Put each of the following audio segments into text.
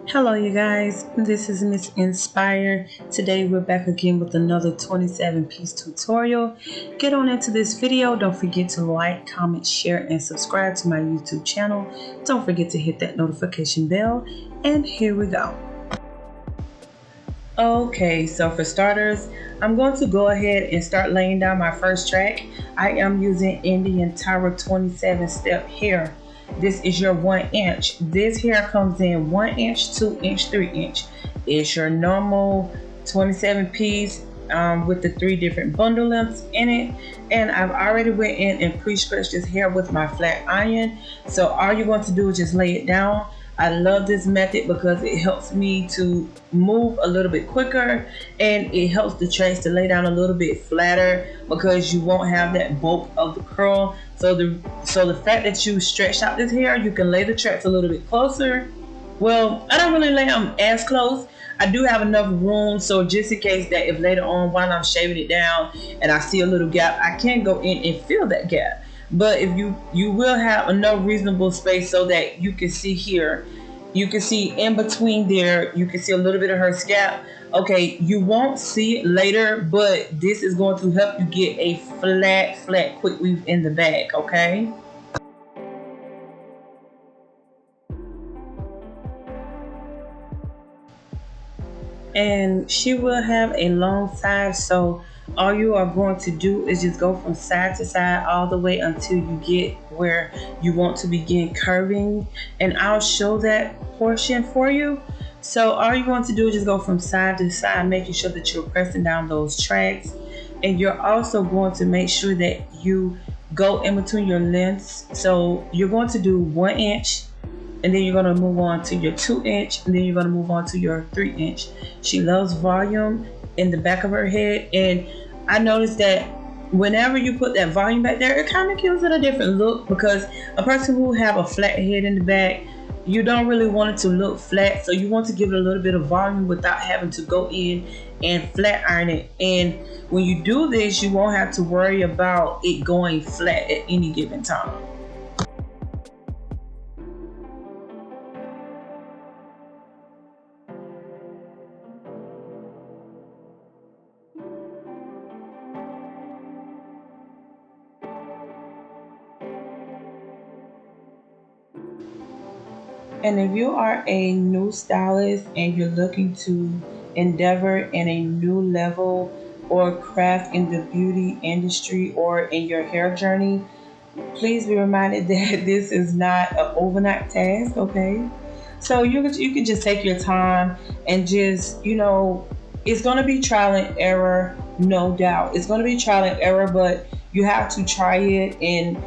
Hello you guys, this is Miss Inspire. Today we're back again with another 27 piece tutorial. Get on into this video. Don't forget to like, comment, share, and subscribe to my YouTube channel. Don't forget to hit that notification bell, and here we go. Okay, so for starters, I'm going to go ahead and start laying down my first track. I am using Indian Tower 27 step hair. This is your 1 inch. This hair comes in 1 inch, 2 inch, 3 inch. It's your normal 27 piece with the 3 different bundle lengths in it. And I've already went in and pre-stretched this hair with my flat iron. So all you're going to do is just lay it down. I love this method because it helps me to move a little bit quicker, and it helps the tracks to lay down a little bit flatter because you won't have that bulk of the curl. So the fact that you stretch out this hair, you can lay the tracks a little bit closer. Well, I don't really lay them as close. I do have enough room, so just in case that if later on while I'm shaving it down and I see a little gap, I can go in and fill that gap. But if you will have enough reasonable space so that you can see here, you can see in between there, you can see a little bit of her scalp. Okay, you won't see it later, but this is going to help you get a flat quick weave in the back, okay? And she will have a long side, so all you are going to do is just go from side to side all the way until you get where you want to begin curving, and I'll show that portion for you. So all you're going to do is just go from side to side, making sure that you're pressing down those tracks, and you're also going to make sure that you go in between your lengths. So you're going to do 1 inch, and then you're going to move on to your 2 inch, and then you're going to move on to your 3 inch. She loves volume in the back of her head, and I noticed that whenever you put that volume back there, it kind of gives it a different look, because a person who have a flat head in the back, you don't really want it to look flat, so you want to give it a little bit of volume without having to go in and flat iron it. And when you do this, you won't have to worry about it going flat at any given time. And if you are a new stylist and you're looking to endeavor in a new level or craft in the beauty industry or in your hair journey, please be reminded that this is not an overnight task, okay? So you can just take your time and just, it's going to be trial and error, no doubt. It's going to be trial and error, but you have to try it. And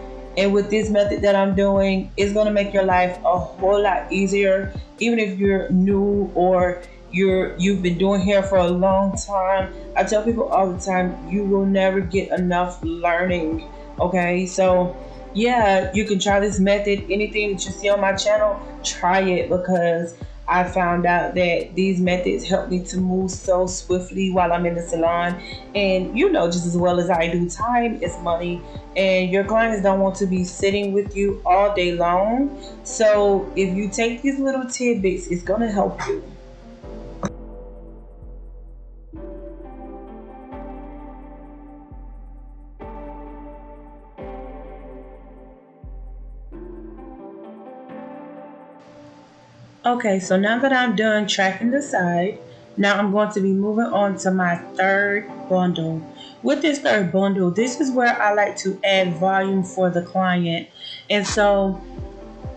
with this method that I'm doing, it's going to make your life a whole lot easier. Even if you're new or you've been doing hair for a long time, I tell people all the time, you will never get enough learning, okay? So yeah, you can try this method. Anything that you see on my channel, try it, because I found out that these methods help me to move so swiftly while I'm in the salon. And just as well as I do, time is money, and your clients don't want to be sitting with you all day long. So if you take these little tidbits, it's going to help you. Okay, so now that I'm done tracking the side, now I'm going to be moving on to my third bundle. With this third bundle, this is where I like to add volume for the client. And so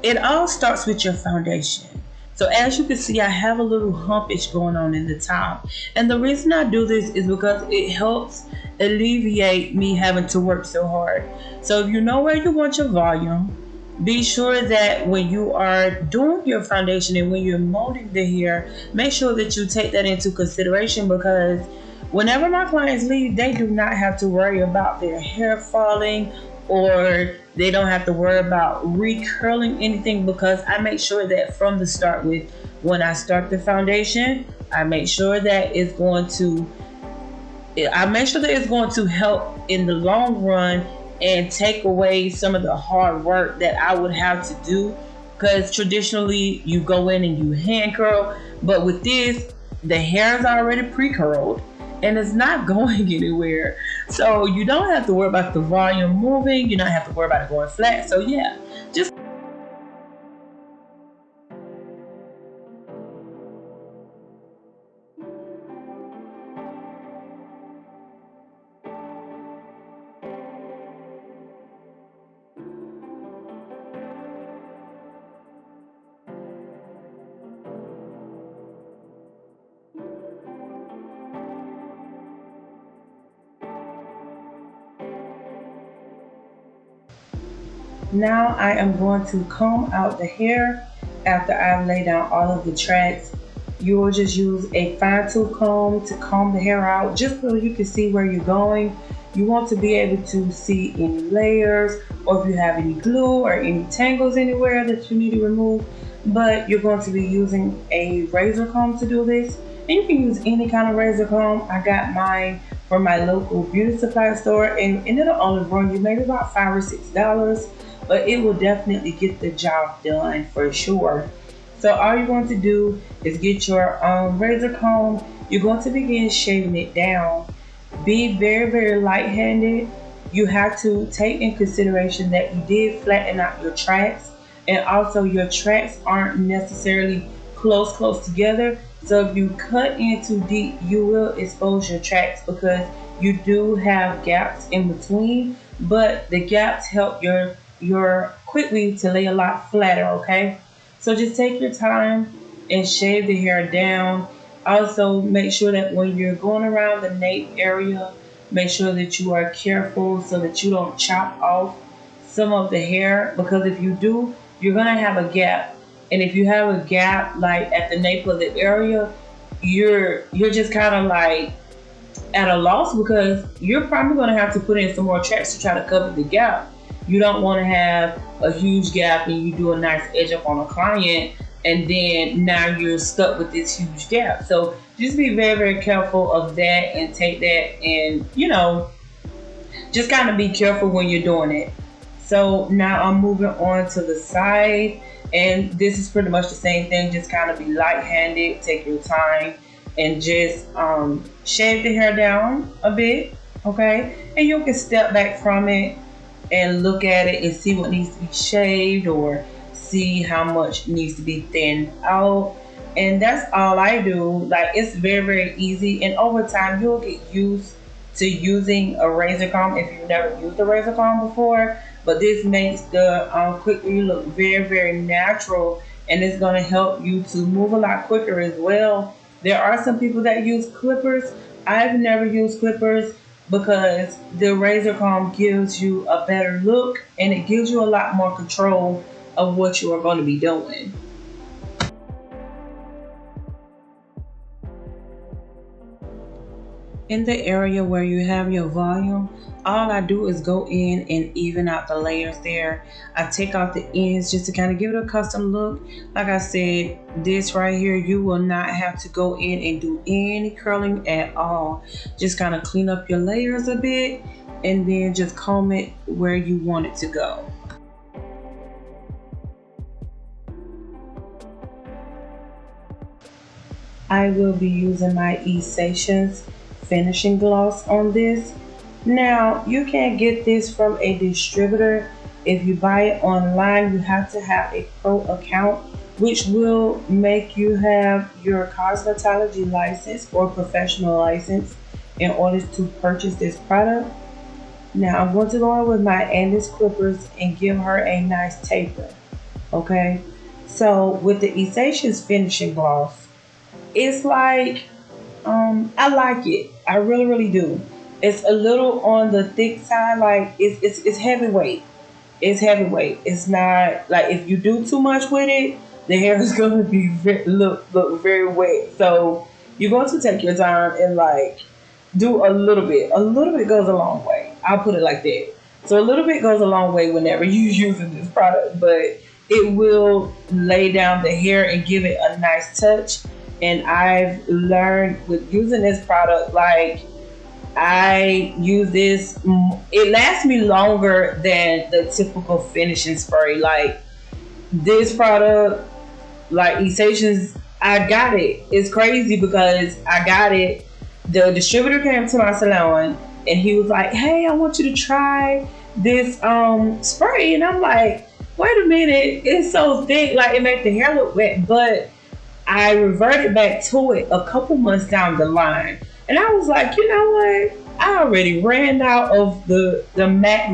it all starts with your foundation. So as you can see, I have a little humpage going on in the top. And the reason I do this is because it helps alleviate me having to work so hard. So if you know where you want your volume, be sure that when you are doing your foundation and when you're molding the hair, make sure that you take that into consideration, because whenever my clients leave, they do not have to worry about their hair falling, or they don't have to worry about recurling anything, because I make sure that from the start, when I start the foundation, I make sure that it's going to help in the long run and take away some of the hard work that I would have to do because traditionally you go in and you hand curl, but with this, the hair is already pre-curled and it's not going anywhere. So you don't have to worry about the volume moving. You don't have to worry about it going flat. So yeah, just now I am going to comb out the hair after I've laid down all of the tracks. You will just use a fine tooth comb to comb the hair out just so you can see where you're going. You want to be able to see any layers or if you have any glue or any tangles anywhere that you need to remove. But you're going to be using a razor comb to do this. And you can use any kind of razor comb. I got mine from my local beauty supply store and it'll only run you maybe about $5 or $6. But it will definitely get the job done for sure. So all you're going to do is get your razor comb. You're going to begin shaving it down. Be very, very light-handed. You have to take in consideration that you did flatten out your tracks, and also your tracks aren't necessarily close together. So if you cut in too deep, you will expose your tracks because you do have gaps in between, but the gaps help your quick weave to lay a lot flatter, okay? So just take your time and shave the hair down. Also, make sure that when you're going around the nape area, make sure that you are careful so that you don't chop off some of the hair, because if you do, you're gonna have a gap. And if you have a gap like at the nape of the area, you're just kind of like at a loss because you're probably gonna have to put in some more tracks to try to cover the gap. You don't want to have a huge gap and you do a nice edge up on a client and then now you're stuck with this huge gap. So just be very, very careful of that and take that and, just kind of be careful when you're doing it. So now I'm moving on to the side, and this is pretty much the same thing. Just kind of be light-handed, take your time, and just shave the hair down a bit, okay? And you can step back from it and look at it and see what needs to be shaved or see how much needs to be thinned out. And that's all I do. Like, it's very, very easy, and over time you'll get used to using a razor comb if you've never used a razor comb before. But this makes the quick weave look very, very natural, and it's going to help you to move a lot quicker as well. There are some people that use clippers. I've never used clippers because the razor comb gives you a better look and it gives you a lot more control of what you are going to be doing. In the area where you have your volume, all I do is go in and even out the layers there. I take out the ends just to kind of give it a custom look. Like I said, this right here, you will not have to go in and do any curling at all. Just kind of clean up your layers a bit and then just comb it where you want it to go. I will be using my Essations finishing gloss on this. Now, you can't get this from a distributor. If you buy it online, you have to have a pro account, which will make you have your cosmetology license or professional license in order to purchase this product. Now, I'm going to go in with my Andis clippers and give her a nice taper. Okay, so with the Essations finishing gloss, it's like, I like it. I really, really do. It's a little on the thick side, like it's heavyweight. It's heavyweight. It's not like if you do too much with it, the hair is going to be look very wet. So you're going to take your time and like do a little bit. A little bit goes a long way. I'll put it like that. So a little bit goes a long way whenever you're using this product, but it will lay down the hair and give it a nice touch. And I've learned with using this product, like I use this, it lasts me longer than the typical finishing spray. Like This product, like Essations, I got it. It's crazy because I got it. The distributor came to my salon and he was like, "Hey, I want you to try this spray," and I'm like, "Wait a minute, it's so thick, like it makes the hair look wet." But I reverted back to it a couple months down the line, and I was like, you know what? I already ran out of the Mac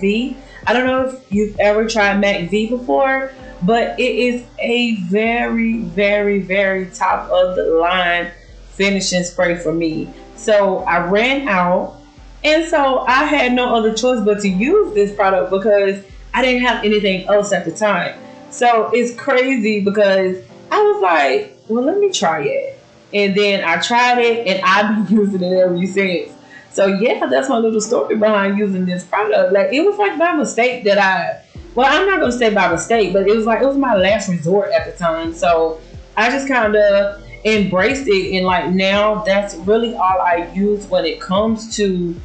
V. I don't know if you've ever tried Mac V before, but it is a very, very, very top of the line finishing spray for me. So I ran out, and so I had no other choice but to use this product because I didn't have anything else at the time. So it's crazy because I was like, well, let me try it. And then I tried it and I've been using it ever since. So yeah, that's my little story behind using this product. Like it was like by mistake that well, I'm not gonna say by mistake, but it was my last resort at the time. So I just kind of embraced it, and like now that's really all I use when it comes to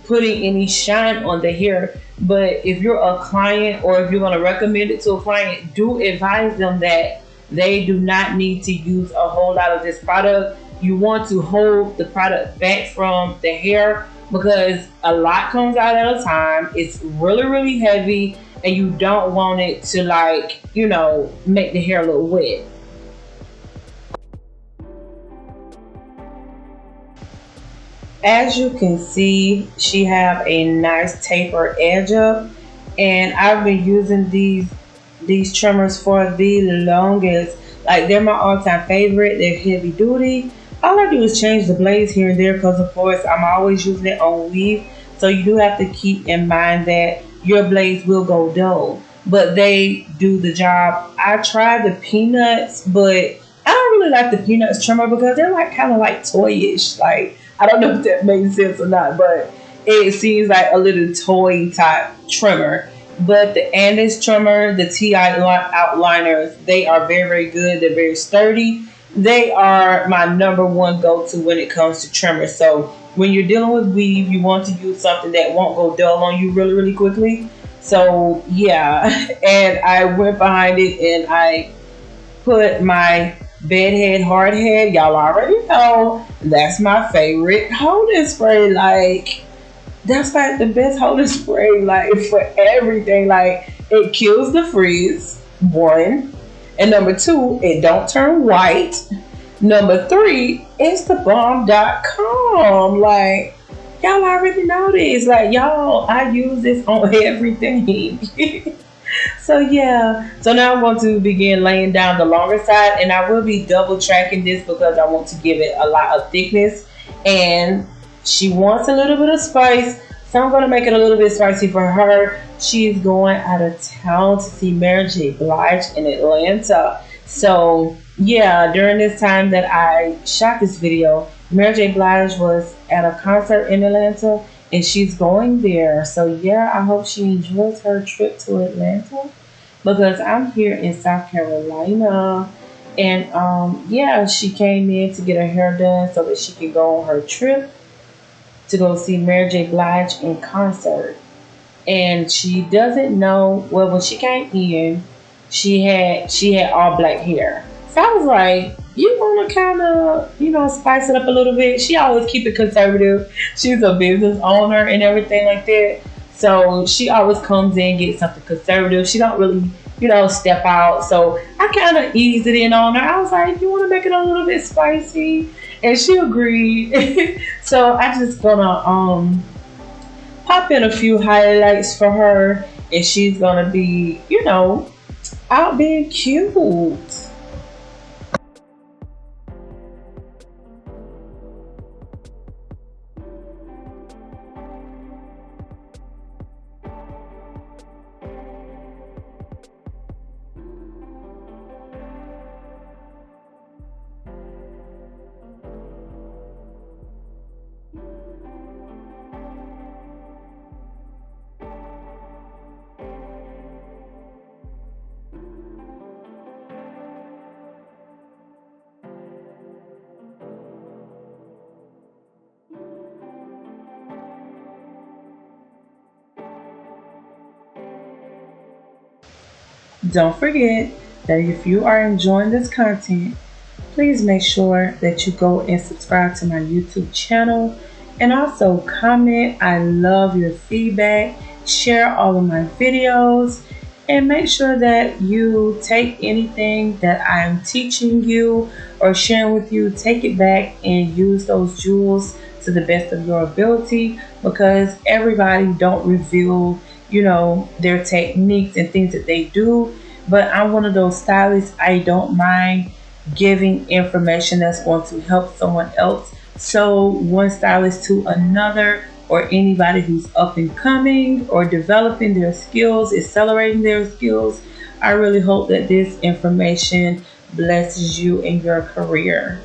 putting any shine on the hair. But if you're a client or if you're going to recommend it to a client, do advise them that they do not need to use a whole lot of this product. You want to hold the product back from the hair because a lot comes out at a time. It's really, really heavy, and you don't want it to, like, make the hair look wet. As you can see, she have a nice taper edge up, and I've been using these trimmers for the longest. Like they're my all-time favorite. They're heavy duty. All I do is change the blades here and there because of course I'm always using it on weave. So you do have to keep in mind that your blades will go dull, but they do the job. I tried the peanuts, but I don't really like the peanuts trimmer because they're like kind of like toyish. Like I don't know if that makes sense or not, but it seems like a little toy type trimmer. But the Andis trimmer, the T-Outliners, they are very, very good. They're very sturdy. They are my number one go-to when it comes to trimmers. So when you're dealing with weave, you want to use something that won't go dull on you really, really quickly. So yeah, and I went behind it and I put my bedhead hard head. Y'all already know that's my favorite holding spray. Like that's like the best holding spray, like for everything. Like it kills the frizz, one, and number two, it don't turn white. Number three, it's the bomb.com. Like y'all already know this. Like y'all, I use this on everything. So yeah, so now I'm going to begin laying down the longer side, and I will be double tracking this because I want to give it a lot of thickness, and she wants a little bit of spice, so I'm going to make it a little bit spicy for her. She's going out of town to see Mary J. Blige in Atlanta. So yeah, during this time that I shot this video, Mary J. Blige was at a concert in Atlanta, and she's going there. So yeah, I hope she enjoys her trip to Atlanta because I'm here in South Carolina. And yeah, she came in to get her hair done so that she could go on her trip to go see Mary J. Blige in concert. And she doesn't know, well, when she came in, she had all black hair. So I was like, you want to kind of, spice it up a little bit. She always keep it conservative. She's a business owner and everything like that. So she always comes in, gets something conservative. She don't really, step out. So I kind of eased it in on her. I was like, you want to make it a little bit spicy? And she agreed. So I just gonna pop in a few highlights for her, and she's gonna be, out being cute. Don't forget that if you are enjoying this content, please make sure that you go and subscribe to my YouTube channel and also comment. I love your feedback. Share all of my videos and make sure that you take anything that I'm teaching you or sharing with you, take it back and use those jewels to the best of your ability, because everybody don't reveal, their techniques and things that they do. But I'm one of those stylists, I don't mind giving information that's going to help someone else. So one stylist to another, or anybody who's up and coming or developing their skills, accelerating their skills, I really hope that this information blesses you in your career.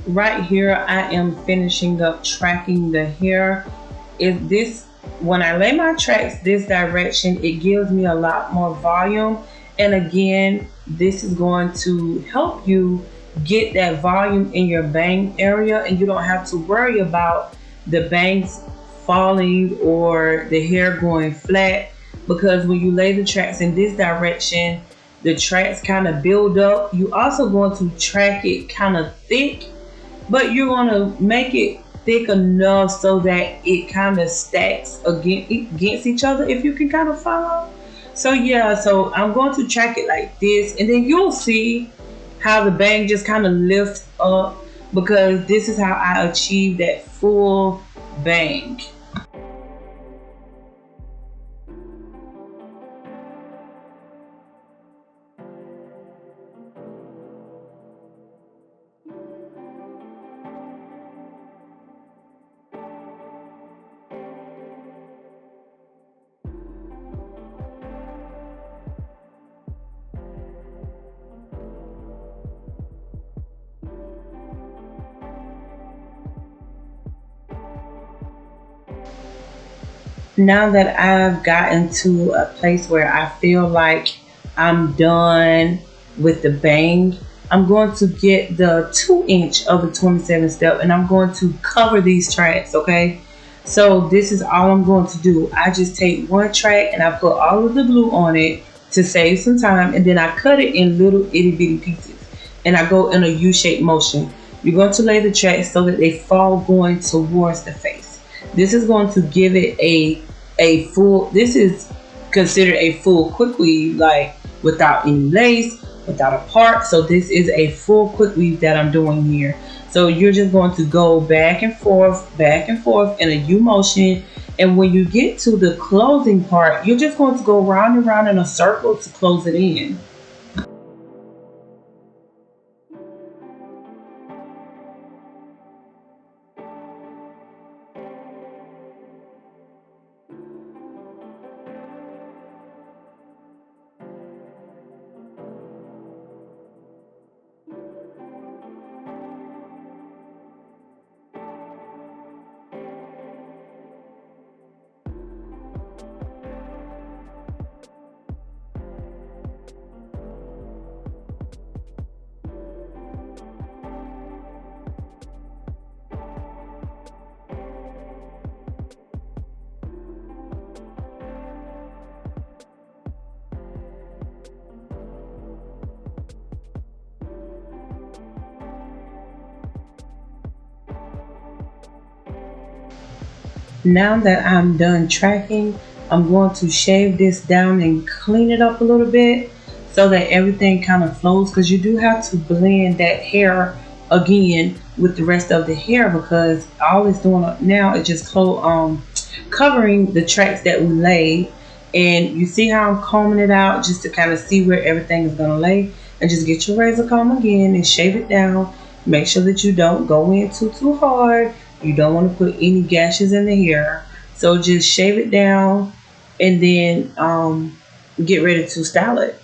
Right here, I am finishing up tracking the hair. When I lay my tracks this direction, it gives me a lot more volume. And again, this is going to help you get that volume in your bang area, and you don't have to worry about the bangs falling or the hair going flat, because when you lay the tracks in this direction, the tracks kind of build up. You also going to track it kind of thick, but you're going to make it thick enough so that it kind of stacks against each other, if you can kind of follow. So yeah, so I'm going to track it like this, and then you'll see how the bang just kind of lifts up, because this is how I achieve that full bang. Now that I've gotten to a place where I feel like I'm done with the bang, I'm going to get the 2" of the 27 step, and I'm going to cover these tracks, okay? So this is all I'm going to do. I just take one track and I put all of the glue on it to save some time, and then I cut it in little itty bitty pieces, and I go in a U-shaped motion. You're going to lay the tracks so that they fall going towards the face. This is going to give it a full, this is considered a full quick weave, like without any lace, without a part. So this is a full quick weave that I'm doing here. So you're just going to go back and forth in a U motion. And when you get to the closing part, you're just going to go round and round in a circle to close it in. Now that I'm done tracking, I'm going to shave this down and clean it up a little bit so that everything kind of flows, because you do have to blend that hair again with the rest of the hair, because all it's doing now is just covering the tracks that we laid. And you see how I'm combing it out just to kind of see where everything is going to lay. And just get your razor comb again and shave it down. Make sure that you don't go in too hard. You don't want to put any gashes in the hair. So just shave it down and then get ready to style it.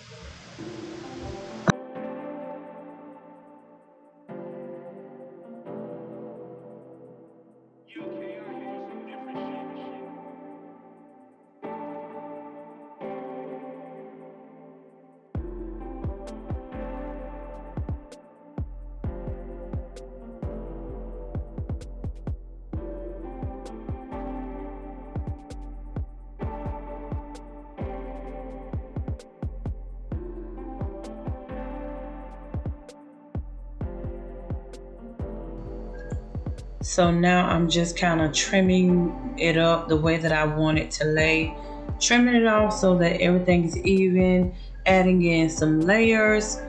So now I'm just kind of trimming it up the way that I want it to lay. Trimming it off so that everything is even, adding in some layers.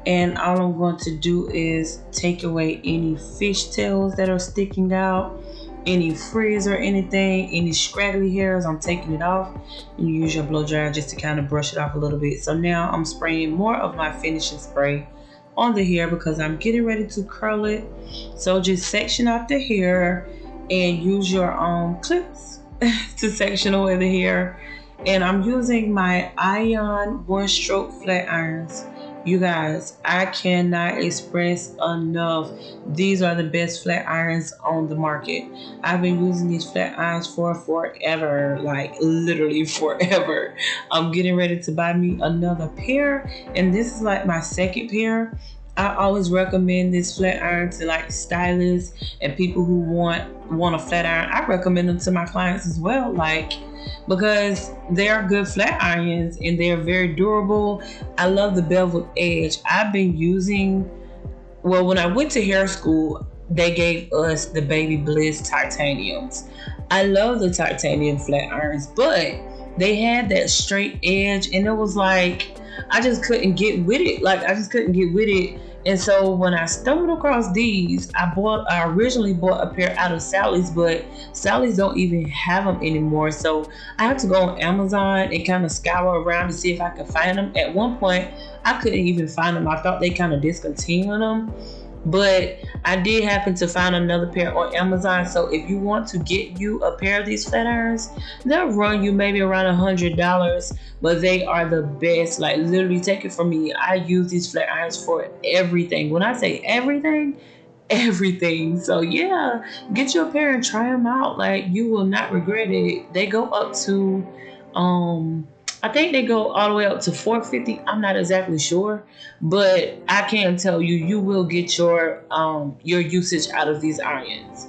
And all I'm going to do is take away any fishtails that are sticking out, any frizz or anything, any scraggly hairs, I'm taking it off. And you use your blow dryer just to kind of brush it off a little bit. So now I'm spraying more of my finishing spray on the hair because I'm getting ready to curl it. So just section out the hair and use your clips to section away the hair. And I'm using my Ion 1-stroke flat irons. You guys, I cannot express enough. These are the best flat irons on the market. I've been using these flat irons for forever, like literally forever. I'm getting ready to buy me another pair, and this is like my second pair. I always recommend this flat iron to like stylists and people who want a flat iron. I recommend them to my clients as well, because they are good flat irons and they're very durable. I love the beveled edge. I've been using, well, when I went to hair school, they gave us the Baby Bliss titaniums. I love the titanium flat irons, but they had that straight edge and it was like, I just couldn't get with it. And so when I stumbled across these, I originally bought a pair out of Sally's, but Sally's don't even have them anymore. So I have to go on Amazon and kind of scour around to see if I can find them. At one point, I couldn't even find them. I thought they kind of discontinued them. But I did happen to find another pair on Amazon. So if you want to get you a pair of these flat irons, they'll run you maybe around $100, but they are the best. Like literally, take it from me, I use these flat irons for everything. When I say everything, everything. So yeah, get you a pair and try them out. Like you will not regret it. They go up to I think they go all the way up to $450. I'm not exactly sure, but I can tell you, you will get your usage out of these irons.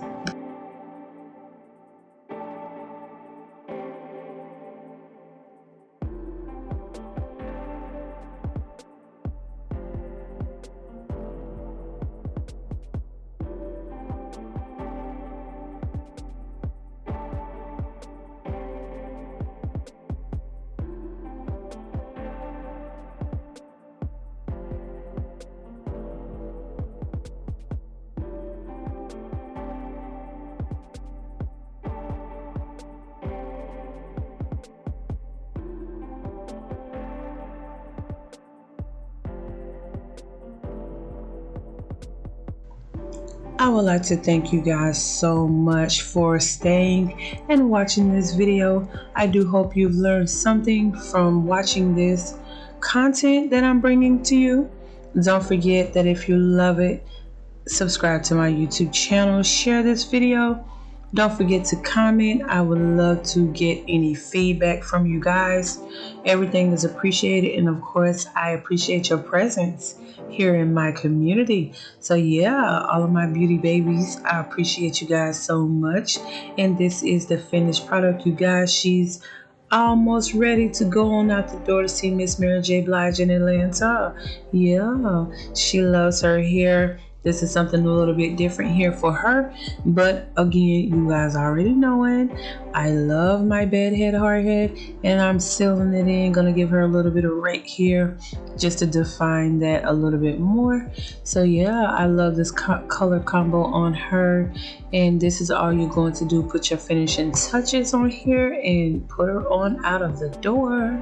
I would like to thank you guys so much for staying and watching this video. I do hope you've learned something from watching this content that I'm bringing to you. Don't forget that if you love it, subscribe to my YouTube channel, share this video. Don't forget to comment. I would love to get any feedback from you guys. Everything is appreciated, and of course, I appreciate your presence here in my community. So yeah, all of my beauty babies, I appreciate you guys so much. And this is the finished product, you guys. She's almost ready to go on out the door to see Miss Mary J. Blige in Atlanta. Yeah, she loves her hair This is something a little bit different here for her. But again, you guys already knowing, I love my bedhead hardhead, and I'm sealing it in. Gonna give her a little bit of rake here just to define that a little bit more. So yeah, I love this color combo on her, and this is all you're going to do. Put your finishing touches on here and put her on out of the door.